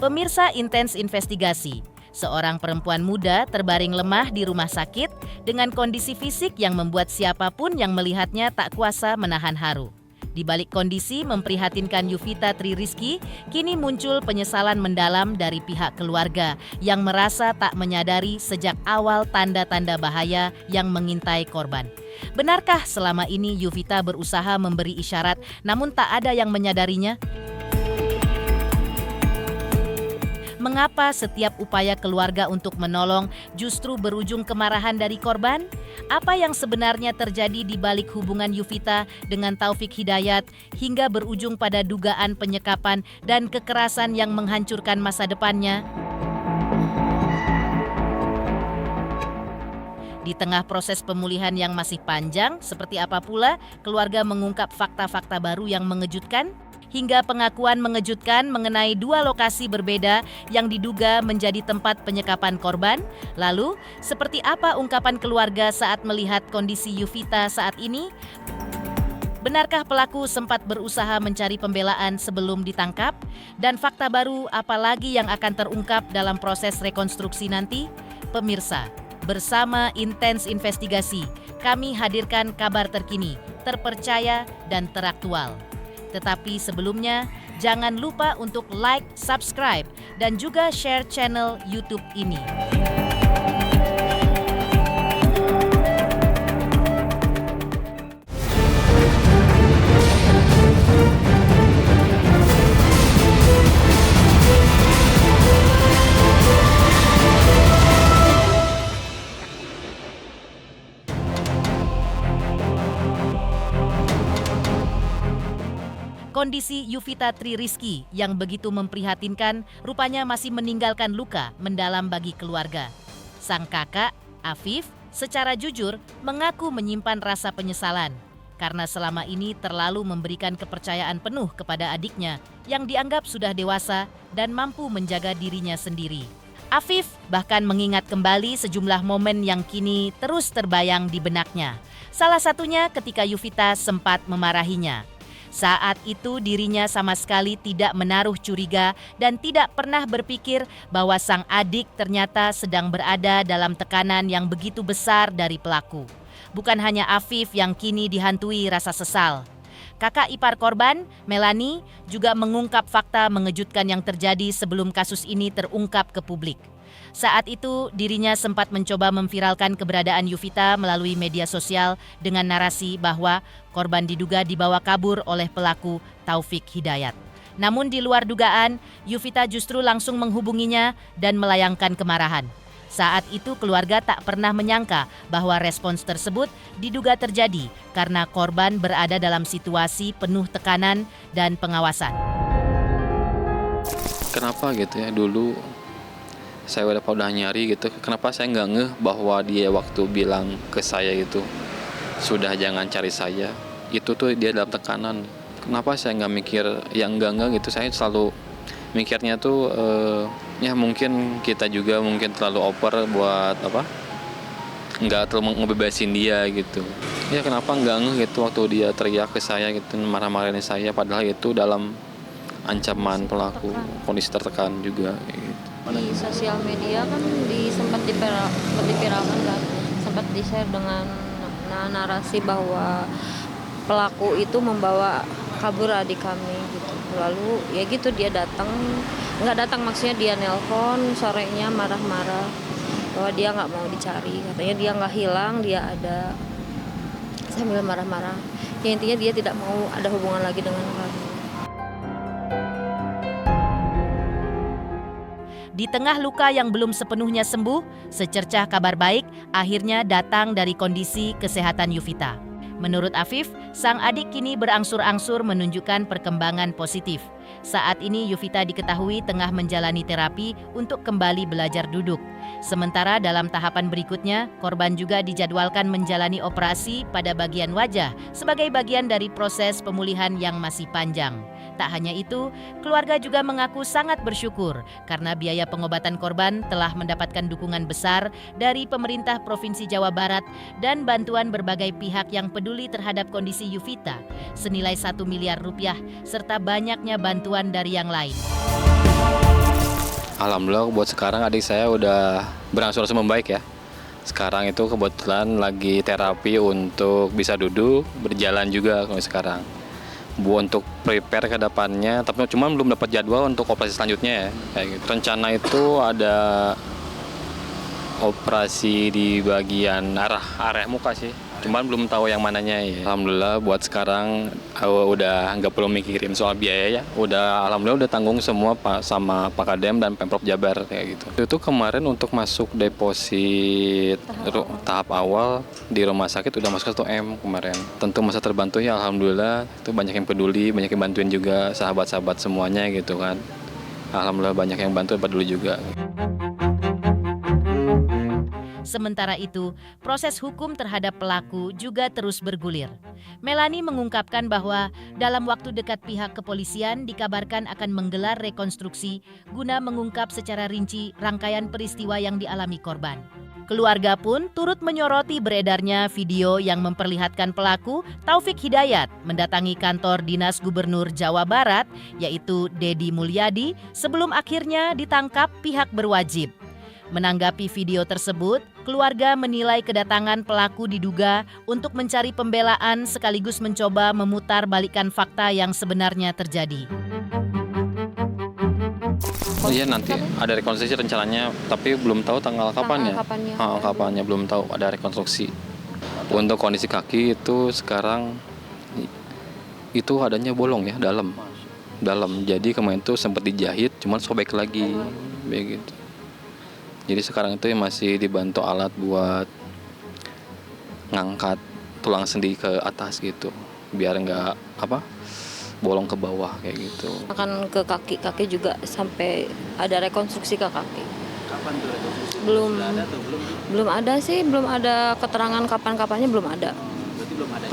Pemirsa Intens Investigasi, seorang perempuan muda terbaring lemah di rumah sakit dengan kondisi fisik yang membuat siapapun yang melihatnya tak kuasa menahan haru. Di balik kondisi memprihatinkan Yuvita Tri Rizky, kini muncul penyesalan mendalam dari pihak keluarga yang merasa tak menyadari sejak awal tanda-tanda bahaya yang mengintai korban. Benarkah selama ini Yuvita berusaha memberi isyarat namun tak ada yang menyadarinya? Mengapa setiap upaya keluarga untuk menolong justru berujung kemarahan dari korban? Apa yang sebenarnya terjadi di balik hubungan Yuvita dengan Taufik Hidayat hingga berujung pada dugaan penyekapan dan kekerasan yang menghancurkan masa depannya? Di tengah proses pemulihan yang masih panjang, seperti apa pula keluarga mengungkap fakta-fakta baru yang mengejutkan? Hingga pengakuan mengejutkan mengenai 2 lokasi berbeda yang diduga menjadi tempat penyekapan korban. Lalu, seperti apa ungkapan keluarga saat melihat kondisi Yuvita saat ini? Benarkah pelaku sempat berusaha mencari pembelaan sebelum ditangkap? Dan fakta baru apa lagi yang akan terungkap dalam proses rekonstruksi nanti? Pemirsa, bersama Intens Investigasi, kami hadirkan kabar terkini, terpercaya, dan teraktual. Tetapi sebelumnya, jangan lupa untuk like, subscribe, dan juga share channel YouTube ini. Kondisi Yuvita Tri Rizky yang begitu memprihatinkan rupanya masih meninggalkan luka mendalam bagi keluarga. Sang kakak, Afif, secara jujur mengaku menyimpan rasa penyesalan karena selama ini terlalu memberikan kepercayaan penuh kepada adiknya yang dianggap sudah dewasa dan mampu menjaga dirinya sendiri. Afif bahkan mengingat kembali sejumlah momen yang kini terus terbayang di benaknya. Salah satunya ketika Yuvita sempat memarahinya. Saat itu dirinya sama sekali tidak menaruh curiga dan tidak pernah berpikir bahwa sang adik ternyata sedang berada dalam tekanan yang begitu besar dari pelaku. Bukan hanya Afif yang kini dihantui rasa sesal. Kakak ipar korban, Melani, juga mengungkap fakta mengejutkan yang terjadi sebelum kasus ini terungkap ke publik. Saat itu, dirinya sempat mencoba memviralkan keberadaan Yuvita melalui media sosial dengan narasi bahwa korban diduga dibawa kabur oleh pelaku Taufik Hidayat. Namun di luar dugaan, Yuvita justru langsung menghubunginya dan melayangkan kemarahan. Saat itu keluarga tak pernah menyangka bahwa respons tersebut diduga terjadi karena korban berada dalam situasi penuh tekanan dan pengawasan. Kenapa gitu ya dulu saya udah nyari gitu, kenapa saya nggak ngeh bahwa dia waktu bilang ke saya gitu, sudah jangan cari saya, itu tuh dia dalam tekanan. Kenapa saya nggak mikir yang enggak gitu, saya selalu mikirnya tuh ya mungkin kita juga mungkin terlalu over buat nggak terlalu ngebebasin dia gitu. Ya kenapa nggak ngeh gitu waktu dia teriak ke saya gitu, marah-marahin saya, padahal itu dalam ancaman pelaku, kondisi tertekan juga gitu. Di sosial media kan sempat diviralkan kan, sempat di-share dengan narasi bahwa pelaku itu membawa kabur adik kami gitu. Lalu ya gitu dia nggak datang maksudnya dia nelpon sorenya marah-marah bahwa dia nggak mau dicari, katanya dia nggak hilang, dia ada, sambil marah-marah. Ya intinya dia tidak mau ada hubungan lagi dengan kami. Di tengah luka yang belum sepenuhnya sembuh, secercah kabar baik akhirnya datang dari kondisi kesehatan Yuvita. Menurut Afif, sang adik kini berangsur-angsur menunjukkan perkembangan positif. Saat ini Yuvita diketahui tengah menjalani terapi untuk kembali belajar duduk. Sementara dalam tahapan berikutnya, korban juga dijadwalkan menjalani operasi pada bagian wajah sebagai bagian dari proses pemulihan yang masih panjang. Tak hanya itu, keluarga juga mengaku sangat bersyukur karena biaya pengobatan korban telah mendapatkan dukungan besar dari pemerintah Provinsi Jawa Barat dan bantuan berbagai pihak yang peduli terhadap kondisi Yuvita senilai 1 miliar rupiah serta banyaknya bantuan dari yang lain. Alhamdulillah buat sekarang adik saya udah berangsur-angsur membaik ya. Sekarang itu kebetulan lagi terapi untuk bisa duduk, berjalan juga kalau sekarang. Untuk prepare ke depannya, tapi cuma belum dapat jadwal untuk operasi selanjutnya ya. Kayak gitu. Rencana itu ada operasi di bagian area muka sih. Cuman belum tahu yang mananya ya. Alhamdulillah buat sekarang udah nggak perlu mikirin soal biaya ya. Alhamdulillah udah tanggung semua sama Pak Kadem dan Pemprov Jabar kayak gitu. Itu kemarin untuk masuk deposit tahap awal di rumah sakit udah masuk 1 M kemarin. Tentu masa terbantu ya, alhamdulillah. Itu banyak yang peduli, banyak yang bantuin juga sahabat-sahabat semuanya gitu kan. Alhamdulillah banyak yang bantu peduli juga. Sementara itu, proses hukum terhadap pelaku juga terus bergulir. Melani mengungkapkan bahwa dalam waktu dekat pihak kepolisian dikabarkan akan menggelar rekonstruksi guna mengungkap secara rinci rangkaian peristiwa yang dialami korban. Keluarga pun turut menyoroti beredarnya video yang memperlihatkan pelaku Taufik Hidayat mendatangi kantor Dinas Gubernur Jawa Barat, yaitu Dedi Mulyadi, sebelum akhirnya ditangkap pihak berwajib. Menanggapi video tersebut, keluarga menilai kedatangan pelaku diduga untuk mencari pembelaan sekaligus mencoba memutar balikan fakta yang sebenarnya terjadi. Iya nanti ada rekonstruksi rencananya, tapi belum tahu tanggal kapannya. Kapannya belum tahu, ada rekonstruksi. Untuk kondisi kaki itu sekarang itu adanya bolong ya dalam. Jadi kemarin itu sempat dijahit, cuman sobek lagi, begitu. Jadi sekarang itu masih dibantu alat buat ngangkat tulang sendi ke atas gitu, biar nggak bolong ke bawah kayak gitu. Akan ke kaki juga sampai ada rekonstruksi ke kaki. Kapan tuh rekonstruksi? Belum ada sih, belum ada keterangan kapan-kapannya belum ada.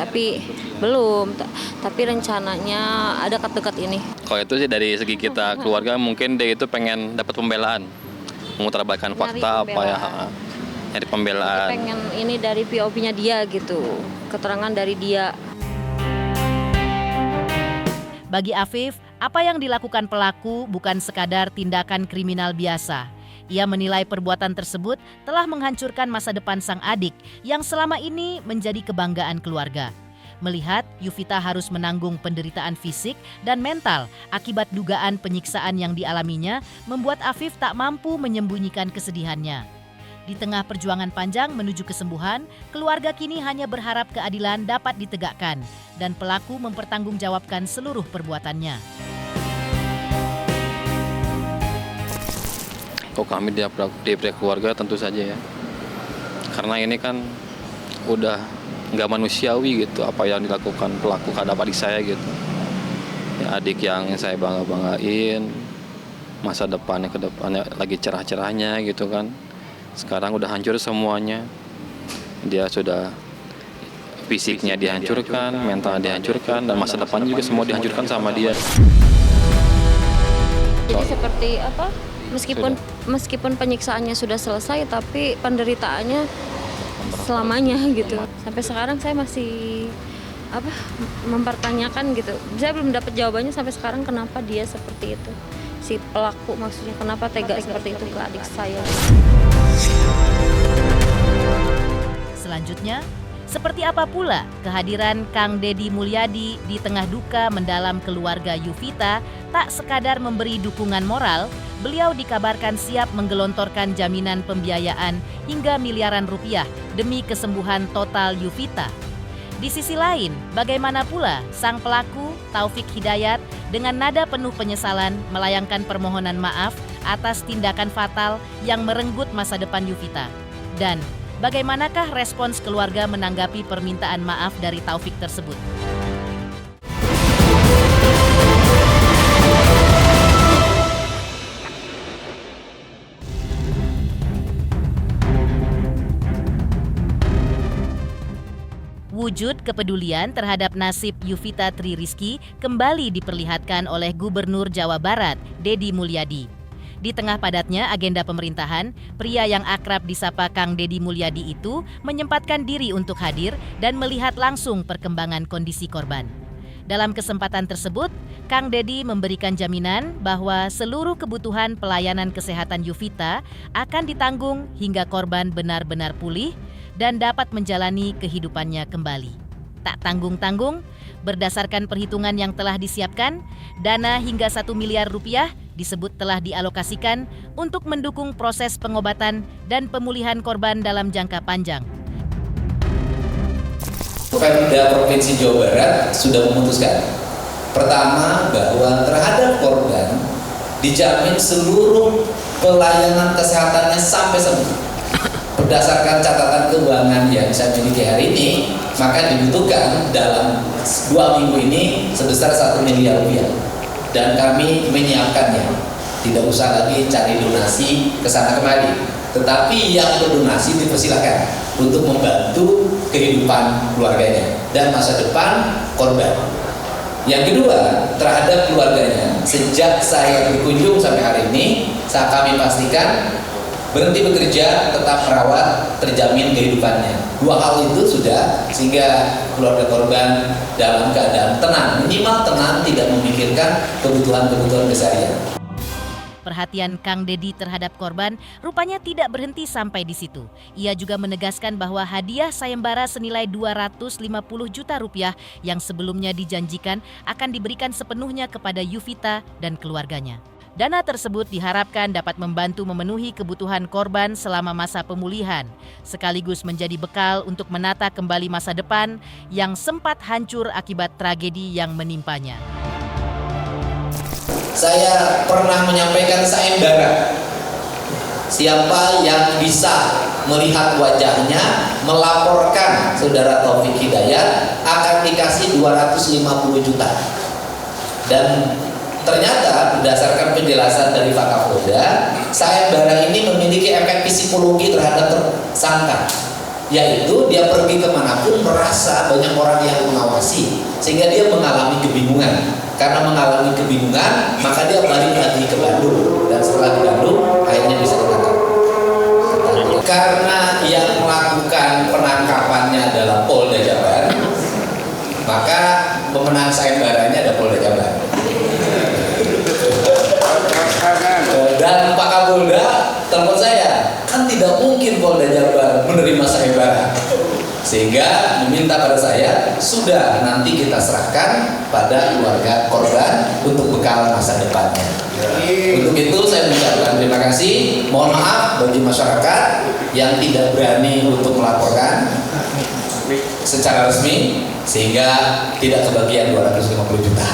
Berarti belum ada. Tapi rencananya ada dekat ini. Kalau itu sih dari segi kita keluarga mungkin dia itu pengen dapat pembelaan. Memutarbalikkan fakta nyari pembelaan. Dia pengen ini dari POV-nya dia gitu, keterangan dari dia. Bagi Afif, apa yang dilakukan pelaku bukan sekadar tindakan kriminal biasa. Ia menilai perbuatan tersebut telah menghancurkan masa depan sang adik yang selama ini menjadi kebanggaan keluarga. Melihat Yuvita harus menanggung penderitaan fisik dan mental akibat dugaan penyiksaan yang dialaminya, membuat Afif tak mampu menyembunyikan kesedihannya. Di tengah perjuangan panjang menuju kesembuhan, keluarga kini hanya berharap keadilan dapat ditegakkan dan pelaku mempertanggungjawabkan seluruh perbuatannya. Kok kami di pihak keluarga tentu saja ya, karena ini kan udah nggak manusiawi gitu apa yang dilakukan pelaku terhadap adik saya gitu ya, adik yang saya banggain masa depannya ke depannya lagi cerah-cerahnya gitu kan, sekarang udah hancur semuanya. Dia sudah fisiknya dihancurkan, mentalnya dihancurkan, dan masa depannya juga semua dihancurkan sama dia. Jadi seperti meskipun penyiksaannya sudah selesai tapi penderitaannya selamanya gitu. Sampai sekarang saya masih mempertanyakan gitu. Saya belum dapat jawabannya sampai sekarang kenapa dia seperti itu. Si pelaku maksudnya kenapa tega seperti itu ke adik saya. Selanjutnya, seperti apa pula kehadiran Kang Dedi Mulyadi di tengah duka mendalam keluarga Yuvita tak sekadar memberi dukungan moral, beliau dikabarkan siap menggelontorkan jaminan pembiayaan hingga miliaran rupiah demi kesembuhan total Yuvita. Di sisi lain, bagaimana pula sang pelaku Taufik Hidayat dengan nada penuh penyesalan melayangkan permohonan maaf atas tindakan fatal yang merenggut masa depan Yuvita. Dan bagaimanakah respons keluarga menanggapi permintaan maaf dari Taufik tersebut? Wujud kepedulian terhadap nasib Yuvita Tri Rizky kembali diperlihatkan oleh Gubernur Jawa Barat, Dedi Mulyadi. Di tengah padatnya agenda pemerintahan, pria yang akrab disapa Kang Dedi Mulyadi itu menyempatkan diri untuk hadir dan melihat langsung perkembangan kondisi korban. Dalam kesempatan tersebut, Kang Dedi memberikan jaminan bahwa seluruh kebutuhan pelayanan kesehatan Yuvita akan ditanggung hingga korban benar-benar pulih dan dapat menjalani kehidupannya kembali. Tak tanggung-tanggung, berdasarkan perhitungan yang telah disiapkan, dana hingga 1 miliar rupiah disebut telah dialokasikan untuk mendukung proses pengobatan dan pemulihan korban dalam jangka panjang. Pemda Provinsi Jawa Barat sudah memutuskan, pertama bahwa terhadap korban dijamin seluruh pelayanan kesehatannya sampai sembuh. Berdasarkan catatan keuangan yang saya miliki hari ini, maka dibutuhkan dalam 2 minggu ini sebesar 1 miliar rupiah. Dan kami menyiapkannya. Tidak usah lagi cari donasi ke sana kemari. Tetapi yang berdonasi dipersilakan untuk membantu kehidupan keluarganya dan masa depan korban. Yang kedua, terhadap keluarganya, sejak saya berkunjung sampai hari ini, kami pastikan berhenti bekerja, tetap merawat, terjamin kehidupannya. 2 hal itu sudah, sehingga keluarga korban dalam keadaan tenang, minimal tenang, tidak memikirkan kebutuhan-kebutuhan keseharian. Perhatian Kang Dedi terhadap korban rupanya tidak berhenti sampai di situ. Ia juga menegaskan bahwa hadiah sayembara senilai 250 juta rupiah yang sebelumnya dijanjikan akan diberikan sepenuhnya kepada Yuvita dan keluarganya. Dana tersebut diharapkan dapat membantu memenuhi kebutuhan korban selama masa pemulihan, sekaligus menjadi bekal untuk menata kembali masa depan yang sempat hancur akibat tragedi yang menimpanya. Saya pernah menyampaikan sayembara. Siapa yang bisa melihat wajahnya, melaporkan Saudara Taufik Hidayat akan dikasih 250 juta. Dan ternyata berdasarkan penjelasan dari Pak Kapolda, sayembara ini memiliki efek psikologi terhadap tersangka, yaitu dia pergi kemanapun merasa banyak orang yang mengawasi, sehingga dia mengalami kebingungan. Karena mengalami kebingungan, maka dia balik lagi ke Bandung, dan setelah di Bandung akhirnya bisa ditangkap. Karena yang melakukan penangkapannya adalah Polda Jabar, maka pemenang sayembaranya ada Polda Jabar. Dan Pak Kapolda telepon saya, kan tidak mungkin Polda Jabar menerima sayembara, sehingga meminta pada saya, sudah nanti kita serahkan pada keluarga korban untuk bekal masa depannya. Untuk itu saya mengucapkan terima kasih, mohon maaf bagi masyarakat yang tidak berani untuk melaporkan secara resmi, sehingga tidak kebagian 250 juta.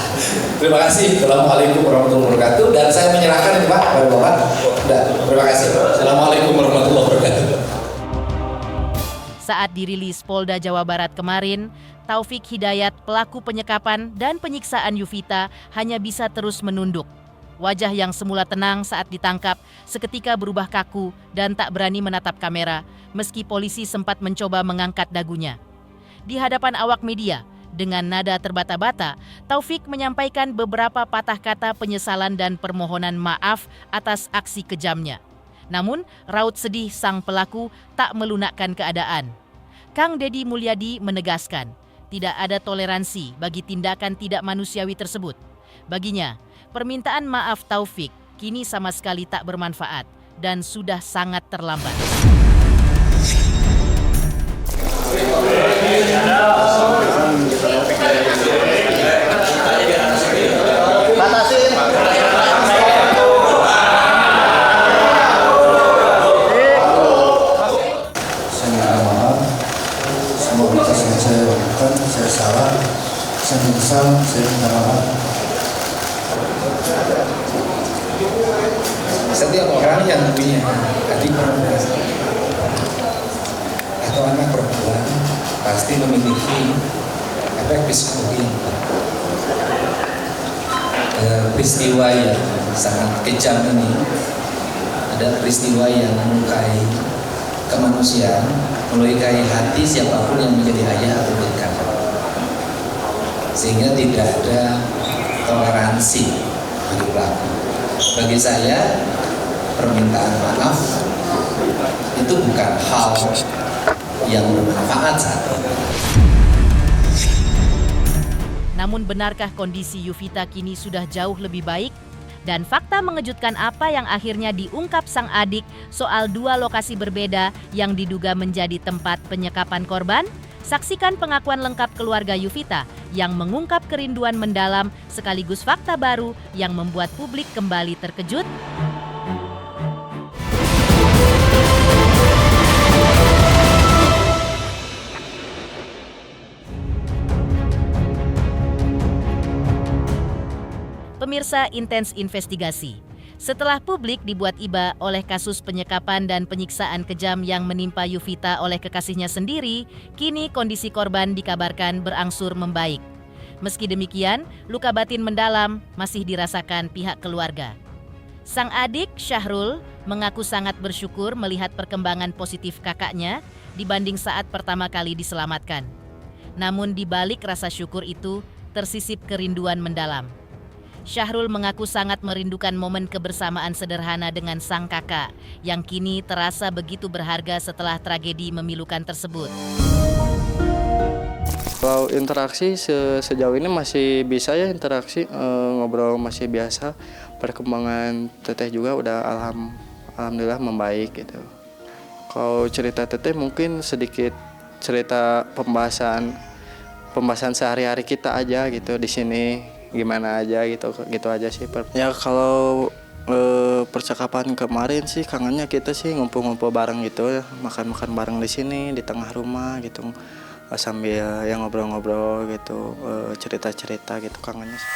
Terima kasih. Assalamualaikum warahmatullahi wabarakatuh. Dan saya menyerahkan ini Pak kepada Bapak. Terima kasih. Assalamualaikum warahmatullahi wabarakatuh. Saat dirilis Polda Jawa Barat kemarin, Taufik Hidayat, pelaku penyekapan dan penyiksaan Yuvita, hanya bisa terus menunduk. Wajah yang semula tenang saat ditangkap seketika berubah kaku dan tak berani menatap kamera, meski polisi sempat mencoba mengangkat dagunya. Di hadapan awak media, dengan nada terbata-bata, Taufik menyampaikan beberapa patah kata penyesalan dan permohonan maaf atas aksi kejamnya. Namun, raut sedih sang pelaku tak melunakkan keadaan. Kang Dedi Mulyadi menegaskan, tidak ada toleransi bagi tindakan tidak manusiawi tersebut. Baginya, permintaan maaf Taufik kini sama sekali tak bermanfaat dan sudah sangat terlambat. Saya lakukan, saya salah, saya menyesal, saya minta maaf. Setiap orang yang punya adik perempuan atau anak perempuan pasti memiliki efek psikologi. Peristiwa yang sangat kejam ini adalah peristiwa yang melukai kemanusiaan, melukai hati siapapun yang menjadi ayah atau kakak, sehingga tidak ada toleransi bagi pelaku. Bagi saya, permintaan maaf itu bukan hal yang bermanfaat saat ini. Namun benarkah kondisi Yovita kini sudah jauh lebih baik? Dan fakta mengejutkan apa yang akhirnya diungkap sang adik soal 2 lokasi berbeda yang diduga menjadi tempat penyekapan korban? Saksikan pengakuan lengkap keluarga Yovita yang mengungkap kerinduan mendalam sekaligus fakta baru yang membuat publik kembali terkejut. Pemirsa Intens Investigasi. Setelah publik dibuat iba oleh kasus penyekapan dan penyiksaan kejam yang menimpa Yovita oleh kekasihnya sendiri, kini kondisi korban dikabarkan berangsur membaik. Meski demikian, luka batin mendalam masih dirasakan pihak keluarga. Sang adik, Syahrul, mengaku sangat bersyukur melihat perkembangan positif kakaknya dibanding saat pertama kali diselamatkan. Namun di balik rasa syukur itu, tersisip kerinduan mendalam. Syahrul mengaku sangat merindukan momen kebersamaan sederhana dengan sang kakak yang kini terasa begitu berharga setelah tragedi memilukan tersebut. Kalau interaksi sejauh ini masih bisa ya interaksi, ngobrol masih biasa. Perkembangan teteh juga udah alhamdulillah membaik gitu. Kalau cerita teteh mungkin sedikit cerita pembahasan sehari-hari kita aja gitu di sini. Gimana aja gitu aja sih. Ya kalau percakapan kemarin sih kangennya kita sih ngumpul-ngumpul bareng gitu ya, makan-makan bareng di sini di tengah rumah gitu sambil yang ngobrol-ngobrol gitu, cerita-cerita gitu kangennya sih.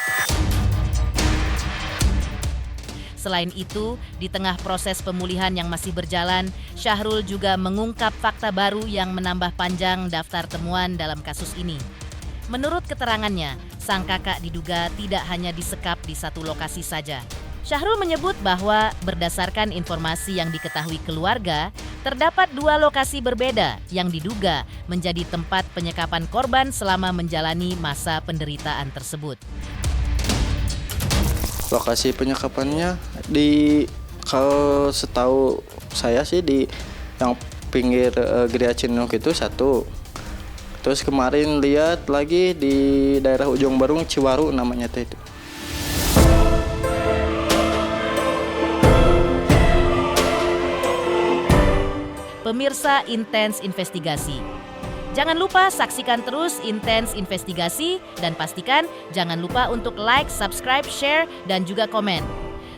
Selain itu, di tengah proses pemulihan yang masih berjalan, Syahrul juga mengungkap fakta baru yang menambah panjang daftar temuan dalam kasus ini. Menurut keterangannya, sang kakak diduga tidak hanya disekap di satu lokasi saja. Syahrul menyebut bahwa berdasarkan informasi yang diketahui keluarga, terdapat 2 lokasi berbeda yang diduga menjadi tempat penyekapan korban selama menjalani masa penderitaan tersebut. Lokasi penyekapannya kalau setahu saya sih di yang pinggir Gereja Cinuk itu satu. Terus kemarin lihat lagi di daerah Ujung Barung, Ciwaru namanya itu. Pemirsa Intens Investigasi. Jangan lupa saksikan terus Intens Investigasi dan pastikan jangan lupa untuk like, subscribe, share, dan juga komen.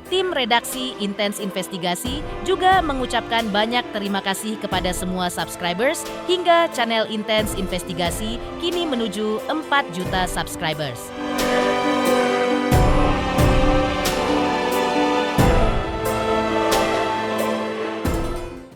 Tim redaksi Intens Investigasi juga mengucapkan banyak terima kasih kepada semua subscribers hingga channel Intens Investigasi kini menuju 4 juta subscribers.